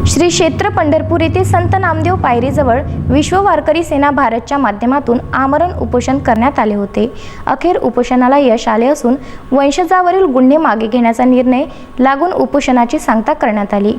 श्री क्षेत्र पंढरपूर येथे संत नामदेव पायरीजवळ विश्व वारकरी सेना भारतच्या माध्यमातून आमरण उपोषण करण्यात आले होते। अखेर उपोषणाला यश आले असून वंशजावरील गुन्हे मागे घेण्याचा निर्णय लागून उपोषणाची सांगता करण्यात आली।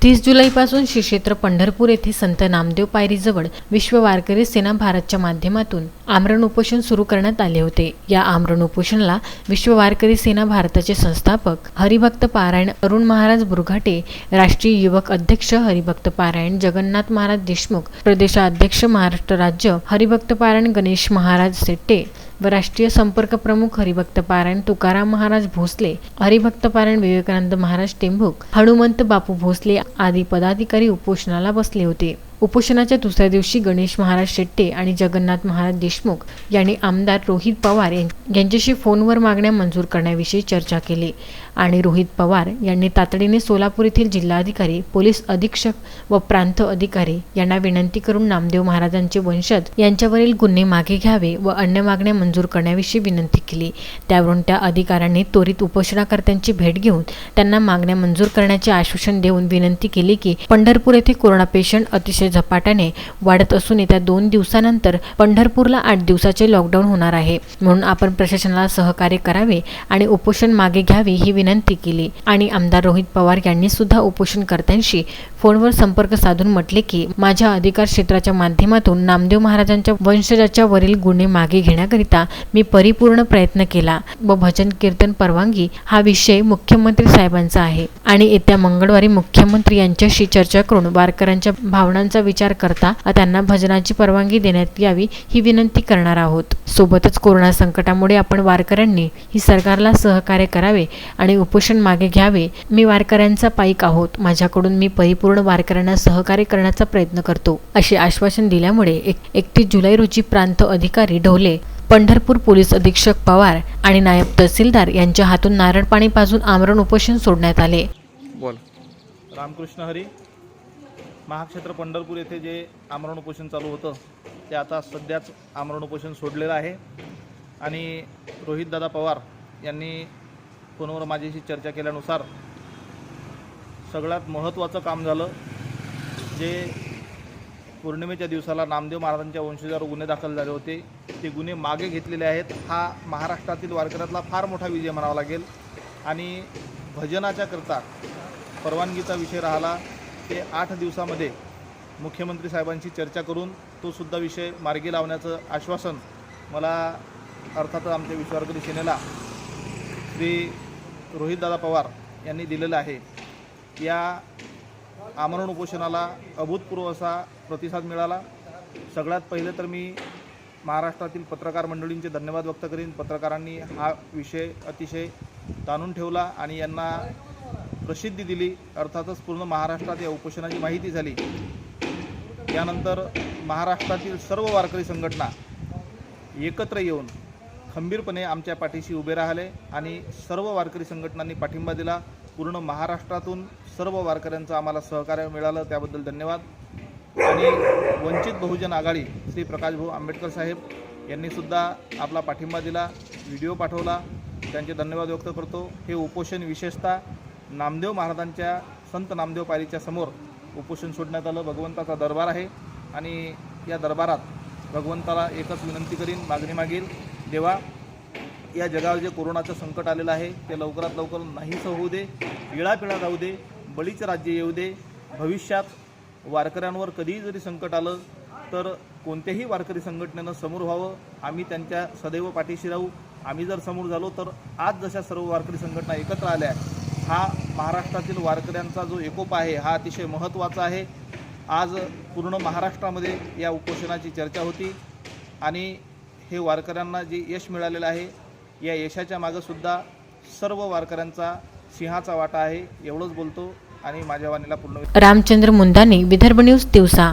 30 जुलैपासून श्री क्षेत्र पंढरपूर येथे संत नामदेव पायरीजवळ विश्व वारकरी सेना भारतच्या माध्यमातून आमरण उपोषण सुरू करण्यात आले होते। या आमरण उपोषणाला विश्व वारकरी सेना भारताचे संस्थापक हरिभक्त पारायण अरुण महाराज बुरघाटे, राष्ट्रीय युवक अध्यक्ष हरिभक्त पारायण जगन्नाथ महाराज देशमुख, प्रदेशाध्यक्ष महाराष्ट्र राज्य हरिभक्त पारायण गणेश महाराज सेट्टे व राष्ट्रीय संपर्क प्रमुख हरिभक्त पारायण तुकाराम महाराज भोसले, हरिभक्त पारायण विवेकानंद महाराज टेंभुक, हनुमंत बापू भोसले आदी पदाधिकारी उपोषणाला बसले होते। उपोषणाच्या दुसऱ्या दिवशी गणेश महाराज शेट्टे आणि जगन्नाथ महाराज देशमुख यांनी आमदार रोहित पवार यांच्याशी फोनवर मागण्या मंजूर करण्याविषयी चर्चा केली आणि रोहित पवार यांनी तातडीने सोलापूर येथील जिल्हाधिकारी, पोलीस अधीक्षक व प्रांत अधिकारी यांना विनंती करून नामदेव महाराजांचे वंशज यांच्यावरील गुन्हे मागे घ्यावे व अन्य मागण्या मंजूर करण्याविषयी विनंती केली। त्यावरून त्या अधिकाऱ्यांनी त्वरित उपोषणकर्त्यांची भेट घेऊन त्यांना मागण्या मंजूर करण्याचे आश्वासन देऊन विनंती केली की पंढरपूर येथे कोरोना पेशंट अतिशय झपाट्याने वाढत असून येत्या 2 दिवसानंतर पंढरपूरला 8 दिवसाचे लॉकडाऊन होणार आहे, म्हणून आपण प्रशासनाला सहकार्य करावे आणि उपोषण मागे घ्यावे ही विनंती केली। आणि आमदार रोहित पवार यांनी सुद्धा उपोषणकर्त्यांशी फोनवर संपर्क साधून म्हटले की माझ्या अधिकार क्षेत्राच्या माध्यमातून नामदेव महाराजांच्या वंशजाच्या वरील गुन्हे मागे घेण्याकरिता मी परिपूर्ण प्रयत्न केला व भजन कीर्तन परवानगी हा विषय मुख्यमंत्री साहेबांचा आहे आणि येत्या मंगळवारी मुख्यमंत्री यांच्याशी चर्चा करून वारकऱ्यांच्या भावनांचा विचार करता त्यांना भजनाची परवानगी देण्यात यावी ही विनंती करणार आहोत। सोबतच कोरोना संकटामुळे आपण वारकऱ्यांनी ही सरकारला सहकार्य करावे आणि उपोषण मागे घ्यावे। मी वारकऱ्यांचा पाईक आहोत, माझ्याकडून मी परिपूर्ण वारकऱ्यांना सहकार्य करण्याचा प्रयत्न करतो असे आश्वासन दिल्यामुळे 31 जुलै रोजी प्रांत अधिकारी ढोले, पंढरपूर पोलीस अधीक्षक पवार आणि नायब तहसीलदार यांच्या हातून नारळ पाणी पाजून आमरण उपोषण सोडण्यात आले। बोल रामकृष्ण हरी। महाक्षेत्र पंढरपूर येथे जे आमरण उपोषण चालू होतं ते आता सध्याच आमरण उपोषण सोडलेलं आहे आणि रोहितदादा पवार यांनी फोनवर माझ्याशी चर्चा केल्यानुसार सगळ्यात महत्त्वाचं काम झालं। जे पौर्णिमेच्या दिवसाला नामदेव महाराजांच्या वंशजावर गुन्हे दाखल झाले होते ते गुन्हे मागे घेतलेले आहेत। हा महाराष्ट्रातील वारकऱ्यातला फार मोठा विजय म्हणावा लागेल आणि भजनाच्या करता परवानगीचा विषय राहिला ते 8 दिवसामध्ये मुख्यमंत्री साहेबांशी चर्चा करून तो सुद्धा विषय मार्गी लावण्याचं आश्वासन मला अर्थातच आमच्या विश्व वारकरी सेनेला श्री रोहितदादा पवार यांनी दिलेलं आहे। या आमरण उपोषणाला अभूतपूर्व असा प्रतिसाद मिळाला। सगळ्यात पहिले तर मी महाराष्ट्रातील पत्रकार मंडळींचे धन्यवाद व्यक्त करीन। पत्रकारांनी हा विषय अतिशय ताणून ठेवला आणि यांना प्रसिद्धी दिली, अर्थातच पूर्ण महाराष्ट्रात या उपोषणाची माहिती झाली। त्यानंतर महाराष्ट्रातील सर्व वारकरी संघटना एकत्र येऊन खंबीरपणे आमच्या पाठीशी उभे राहिले आणि सर्व वारकरी संघटनांनी पाठिंबा दिला। पूर्ण महाराष्ट्रातून सर्व वारकऱ्यांचं आम्हाला सहकार्य मिळालं, त्याबद्दल धन्यवाद। आणि वंचित बहुजन आघाडी श्री प्रकाशभाऊ आंबेडकर साहेब यांनीसुद्धा आपला पाठिंबा दिला, व्हिडिओ पाठवला, त्यांचे धन्यवाद व्यक्त करतो। हे उपोषण विशेषतः नामदेव महाराजांच्या संत नामदेव पायरीच्या समोर उपोषण सोडण्यात आलं। भगवंताचा दरबार आहे आणि या दरबारात भगवंताला एकच विनंती करीन, मागणी मागेल, देवा या जगावर जे कोरोनाचं संकट आलेलं आहे ते लवकरात लवकर नाहीसं होऊ दे, पिळापिळा जाऊ दे, बळीचं राज्य येऊ दे। भविष्यात वारकऱ्यांवर कधीही जरी संकट आलं तर कोणत्याही वारकरी संघटनेनं समोर व्हावं, आम्ही त्यांच्या सदैव पाठीशी राहू। आम्ही जर समोर झालो तर आज जशा सर्व वारकरी संघटना एकत्र आल्या हा महाराष्ट्रातील वारकऱ्यांचा जो एकोपा आहे हा अतिशय महत्त्वाचा आहे। आज पूर्ण महाराष्ट्रामध्ये या उपोषणाची चर्चा होती आणि हे वारकऱ्यांना जे यश मिळालेलं आहे या यशाच्या मागंसुद्धा सर्व वारकऱ्यांचा सिंहाचा वाटा आहे। एवढंच बोलतो आणि माझ्या वाणीला पूर्ण रामचंद्र मुंदानी, विदर्भ न्यूज, तिवसा।